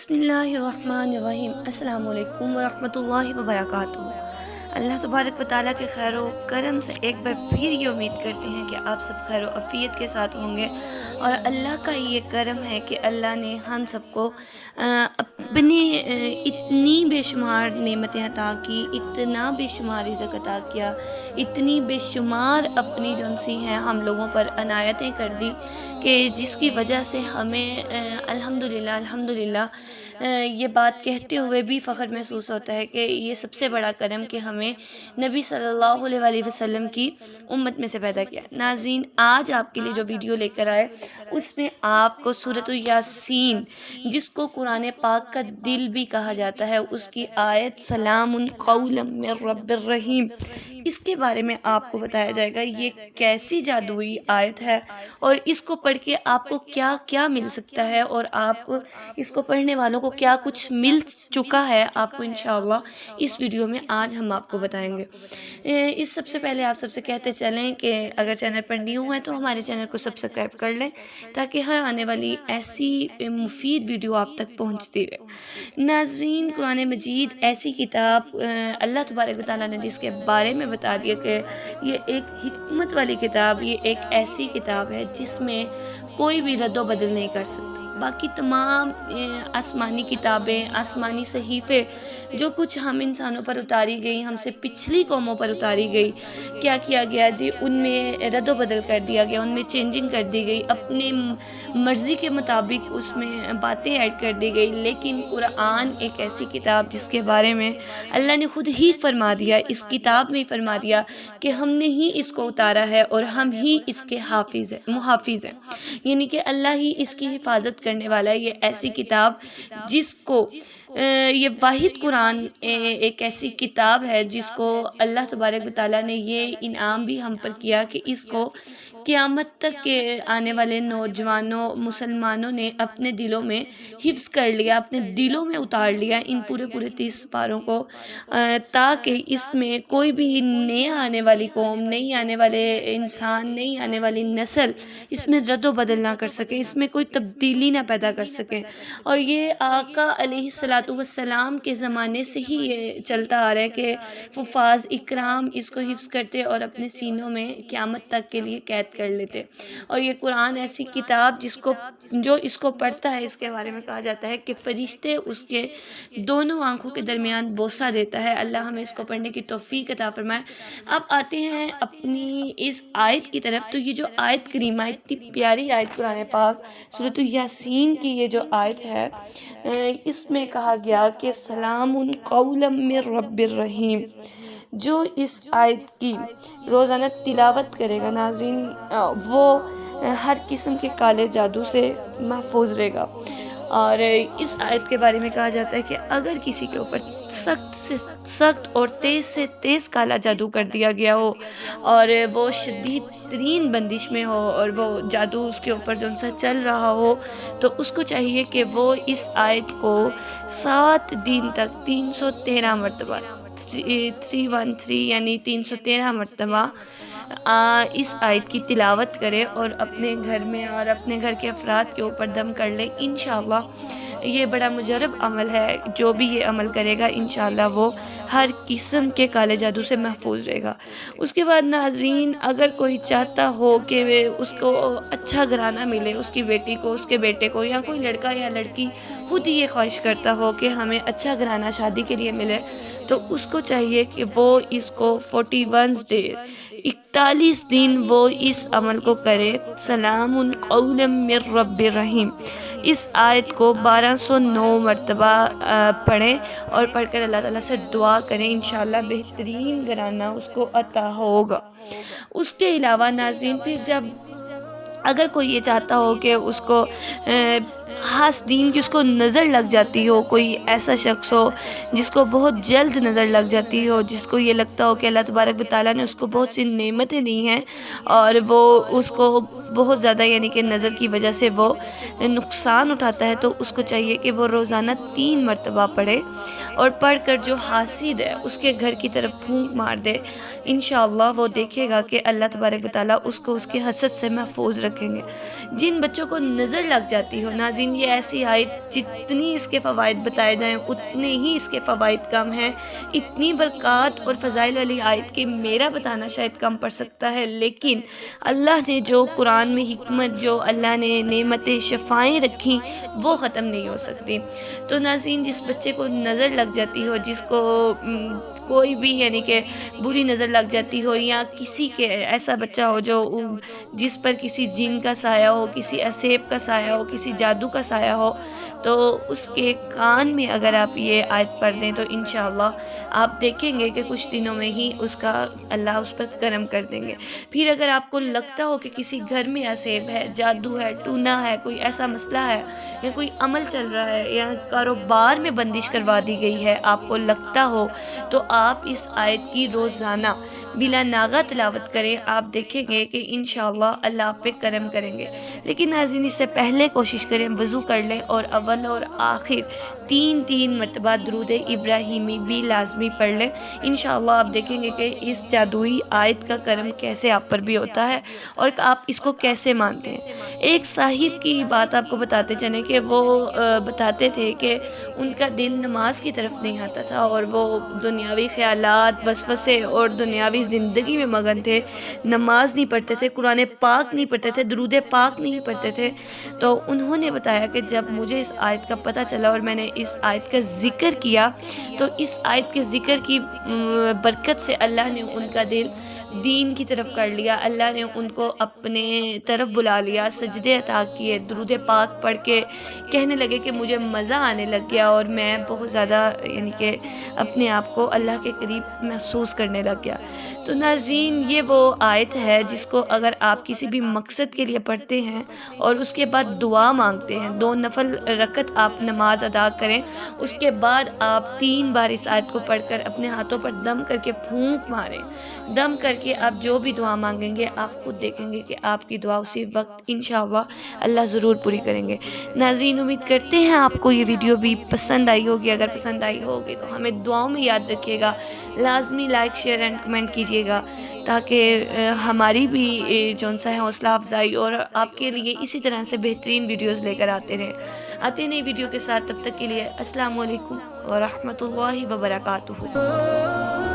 بسم اللہ الرحمن الرحیم۔ السلام علیکم ورحمۃ اللہ وبرکاتہ۔ اللہ تبارک و تعالیٰ کے خیر و کرم سے ایک بار پھر یہ امید کرتے ہیں کہ آپ سب خیر و عافیت کے ساتھ ہوں گے، اور اللہ کا یہ کرم ہے کہ اللہ نے ہم سب کو اپنی اتنی بے شمار نعمتیں عطا کی، اتنا بے شمار رزق عطا کیا، اتنی بے شمار اپنی جو سی ہیں ہم لوگوں پر عنایتیں کر دی کہ جس کی وجہ سے ہمیں الحمدللہ یہ بات کہتے ہوئے بھی فخر محسوس ہوتا ہے کہ یہ سب سے بڑا کرم کہ ہمیں نبی صلی اللہ علیہ وسلم کی امت میں سے پیدا کیا۔ ناظرین، آج آپ کے لیے جو ویڈیو لے کر آئے اس میں آپ کو سورۃ یاسین، جس کو قرآن پاک کا دل بھی کہا جاتا ہے، اس کی آیت سلام قولا من رب الرحیم، اس کے بارے میں آپ کو بتایا جائے گا۔ یہ کیسی جادوئی آیت ہے اور اس کو پڑھ کے آپ کو کیا کیا مل سکتا ہے، اور آپ اس کو پڑھنے والوں کو کیا کچھ مل چکا ہے آپ کو انشاءاللہ اس ویڈیو میں آج ہم آپ کو بتائیں گے۔ اس سب سے پہلے آپ سب سے کہتے چلیں کہ اگر چینل پر نیو ہیں تو ہمارے چینل کو سبسکرائب کر لیں تاکہ ہر آنے والی ایسی مفید ویڈیو آپ تک پہنچتی رہے۔ ناظرین، قرآن مجید ایسی کتاب اللہ تبارک و تعالیٰ نے جس کے بارے میں بتا دیا کہ یہ ایک حکمت والی کتاب، یہ ایک ایسی کتاب ہے جس میں کوئی بھی رد و بدل نہیں کر سکتا۔ باقی تمام آسمانی کتابیں، آسمانی صحیفے، جو کچھ ہم انسانوں پر اتاری گئی، ہم سے پچھلی قوموں پر اتاری گئی، کیا کیا گیا جی؟ ان میں رد و بدل کر دیا گیا، ان میں چینجنگ کر دی گئی، اپنی مرضی کے مطابق اس میں باتیں ایڈ کر دی گئی۔ لیکن قرآن ایک ایسی کتاب جس کے بارے میں اللہ نے خود ہی فرما دیا، اس کتاب میں فرما دیا کہ ہم نے ہی اس کو اتارا ہے اور ہم ہی اس کے محافظ ہیں، یعنی کہ اللہ ہی اس کی حفاظت کرنے والا ہے۔ یہ ایسی کتاب جس کو یہ واحد قرآن ایک ایسی کتاب ہے جس کو اللہ تبارک و تعالیٰ نے یہ انعام بھی ہم پر کیا کہ اس کو قیامت تک کے آنے والے نوجوانوں مسلمانوں نے اپنے دلوں میں حفظ کر لیا، اپنے دلوں میں اتار لیا ان پورے 30 پاروں کو، تاکہ اس میں کوئی بھی نئی آنے والی قوم، نئی آنے والے انسان، نئی آنے والی نسل اس میں رد و بدل نہ کر سکے، اس میں کوئی تبدیلی نہ پیدا کر سکے۔ اور یہ آقا علیہ السلام کے زمانے سے ہی یہ چلتا آ رہا ہے کہ حفاظ اکرام اس کو حفظ کرتے اور اپنے سینوں میں قیامت تک کے لیے قید کر لیتے۔ اور یہ قرآن ایسی کتاب جو اس کو پڑھتا ہے، اس کے بارے میں کہا جاتا ہے کہ فرشتے اس کے دونوں آنکھوں کے درمیان بوسہ دیتا ہے۔ اللہ ہمیں اس کو پڑھنے کی توفیق عطا فرمائے۔ اب آتے ہیں اپنی اس آیت کی طرف۔ تو یہ جو آیت کریمہ، اتنی پیاری آیت قرآن پاک سورۃ یاسین کی یہ جو آیت ہے، اس میں کہا گیا کہ سلام قولا من رب الرحیم۔ جو اس آیت کی روزانہ تلاوت کرے گا ناظرین، وہ ہر قسم کے کالے جادو سے محفوظ رہے گا۔ اور اس آیت کے بارے میں کہا جاتا ہے کہ اگر کسی کے اوپر سخت سے سخت اور تیز سے تیز کالا جادو کر دیا گیا ہو، اور وہ شدید ترین بندش میں ہو، اور وہ جادو اس کے اوپر جو سا چل رہا ہو، تو اس کو چاہیے کہ وہ اس آیت کو 7 دن تک 313 مرتبہ 313 یعنی 313 مرتبہ اس آیت کی تلاوت کرے اور اپنے گھر میں اور اپنے گھر کے افراد کے اوپر دم کر لے۔ انشاءاللہ یہ بڑا مجرب عمل ہے، جو بھی یہ عمل کرے گا انشاءاللہ وہ ہر قسم کے کالے جادو سے محفوظ رہے گا۔ اس کے بعد ناظرین، اگر کوئی چاہتا ہو کہ اس کو اچھا گھرانہ ملے، اس کی بیٹی کو، اس کے بیٹے کو، یا کوئی لڑکا یا لڑکی خود ہی یہ خواہش کرتا ہو کہ ہمیں اچھا گھرانہ شادی کے لیے ملے، تو اس کو چاہیے کہ وہ اس کو 41 ڈیز 41 دن وہ اس عمل کو کرے، سلام قولا من رب الرحیم۔ اس آیت کو 1209 مرتبہ پڑھیں اور پڑھ کر اللہ تعالیٰ سے دعا کریں، انشاءاللہ بہترین گھرانہ اس کو عطا ہوگا۔ اس کے علاوہ ناظرین، پھر جب اگر کوئی یہ چاہتا ہو کہ اس کو خاص دین کی اس کو نظر لگ جاتی ہو، کوئی ایسا شخص ہو جس کو بہت جلد نظر لگ جاتی ہو، جس کو یہ لگتا ہو کہ اللہ تبارک و تعالیٰ نے اس کو بہت سی نعمتیں دی ہیں اور وہ اس کو بہت زیادہ یعنی کہ نظر کی وجہ سے وہ نقصان اٹھاتا ہے، تو اس کو چاہیے کہ وہ روزانہ 3 مرتبہ پڑھے، اور پڑھ کر جو حاسد ہے اس کے گھر کی طرف پھونک مار دے۔ انشاءاللہ وہ دیکھے گا کہ اللہ تبارک و تعالیٰ اس کو اس کے حسد سے محفوظ رکھیں گے۔ جن بچوں کو نظر لگ جاتی ہو ناظرین، ناظرین یہ ایسی آیت جتنی اس کے فوائد بتائے جائیں اتنے ہی اس کے فوائد کم ہیں، اتنی برکات اور فضائل والی آیت کہ میرا بتانا شاید کم پڑ سکتا ہے، لیکن اللہ نے جو قرآن میں حکمت، جو اللہ نے نعمت شفائیں رکھی وہ ختم نہیں ہو سکتی۔ تو ناظرین جس بچے کو نظر لگ جاتی ہو، جس کو کوئی بھی یعنی کہ بری نظر لگ جاتی ہو، یا کسی کے ایسا بچہ ہو جو جس پر کسی جن کا سایہ ہو، کسی اسیب کا سایہ ہو، کسی جادو کا سایہ ہو، تو اس کے کان میں اگر آپ یہ آیت پڑھ دیں تو انشاءاللہ آپ دیکھیں گے کہ کچھ دنوں میں ہی اس کا اللہ اس پر کرم کر دیں گے۔ پھر اگر آپ کو لگتا ہو کہ کسی گھر میں اسیب ہے، جادو ہے، ٹونا ہے، کوئی ایسا مسئلہ ہے یا کوئی عمل چل رہا ہے یا کاروبار میں بندش کروا دی گئی ہے، آپ کو لگتا ہو تو آپ اس آیت کی روزانہ بلا ناغہ تلاوت کریں، آپ دیکھیں گے کہ انشاءاللہ اللہ آپ پہ کرم کریں گے۔ لیکن ناظرین اس سے پہلے کوشش کریں وضو کر لیں اور اول اور آخر 3 مرتبہ درود ابراہیمی بھی لازمی پڑھ لیں۔ انشاءاللہ آپ دیکھیں گے کہ اس جادوئی آیت کا کرم کیسے آپ پر بھی ہوتا ہے اور آپ اس کو کیسے مانتے ہیں۔ ایک صاحب کی بات آپ کو بتاتے چلیں کہ وہ بتاتے تھے کہ ان کا دل نماز کی طرف نہیں آتا تھا اور وہ دنیاوی خیالات، وسوسے اور دنیاوی زندگی میں مگن تھے، نماز نہیں پڑھتے تھے، قرآن پاک نہیں پڑھتے تھے، درود پاک نہیں پڑھتے تھے۔ تو انہوں نے بتایا کہ جب مجھے اس آیت کا پتہ چلا اور میں نے اس آیت کا ذکر کیا تو اس آیت کے ذکر کی برکت سے اللہ نے ان کا دل دین کی طرف کر لیا، اللہ نے ان کو اپنے طرف بلا لیا، سجدے عطا کیے، درود پاک پڑھ کے کہنے لگے کہ مجھے مزہ آنے لگ گیا اور میں بہت زیادہ یعنی کہ اپنے آپ کو اللہ کے قریب محسوس کرنے لگ گیا۔ تو ناظرین یہ وہ آیت ہے جس کو اگر آپ کسی بھی مقصد کے لیے پڑھتے ہیں اور اس کے بعد دعا مانگتے ہیں، 2 نفل رکعت آپ نماز ادا کریں، اس کے بعد آپ 3 بار اس آیت کو پڑھ کر اپنے ہاتھوں پر دم کر کے پھونک ماریں، دم کر کے آپ جو بھی دعا مانگیں گے آپ خود دیکھیں گے کہ آپ کی دعا اسی وقت انشاءاللہ اللہ ضرور پوری کریں گے۔ ناظرین امید کرتے ہیں آپ کو یہ ویڈیو بھی پسند آئی ہوگی، اگر پسند آئی ہوگی تو ہمیں دعاؤں میں یاد رکھیے گا، لازمی لائک شیئر اینڈ کمنٹ کیجیے گا تاکہ ہماری بھی جون سا ہے حوصلہ افزائی اور آپ کے لیے اسی طرح سے بہترین ویڈیوز لے کر آتے ہیں نئی ویڈیو کے ساتھ۔ تب تک کے لیے السلام علیکم ورحمۃ اللہ وبرکاتہ۔